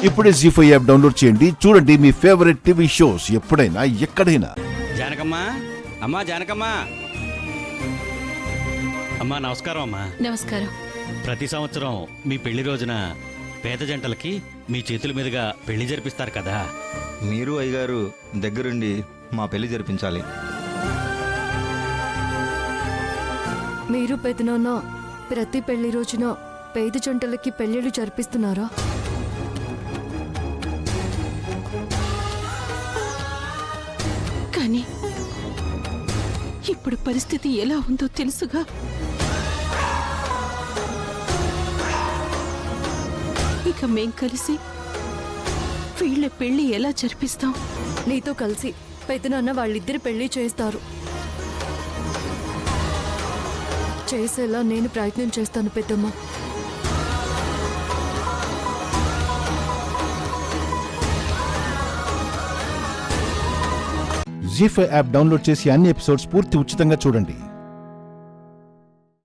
ఇప్పుడే జీ5 app download చేయండి. చూడండి మీ ఫేవరెట్ టీవీ షోస్ ఎప్పుడైనా ఎక్కడైనా. జానకమ్మా, అమ్మా జానకమ్మా. అమ్మా నమస్కారం. అమ్మా నమస్కారం. ప్రతి సంవత్సరం మీ పెళ్లి రోజున పేద జంటలకి మీ చేతుల మీదుగా పెళ్లి జరిపిస్తారు కదా. మీరు అయ్యగారు దగ్గరుండి మా పెళ్లి జరిపించాలి. మీరు పెదనాన్న ప్రతి పెళ్లి రోజున పేద జంటలకి పెళ్లిళ్ళు జరిపిస్తున్నారా? కానీ ఇప్పుడు పరిస్థితి ఎలా ఉందో తెలుసుగా. ఇక మేం కలిసి వీళ్ళ పెళ్లి ఎలా జరిపిస్తాం? నీతో కలిసి పెదనాన్న వాళ్ళిద్దరి పెళ్లి చేస్తారు. చేసేలా నేను ప్రయత్నం చేస్తాను పెద్దమ్మ. జీ5 యాప్ డౌన్లోడ్ చేసి అన్ని ఎపిసోడ్స్ పూర్తి ఉచితంగా చూడండి.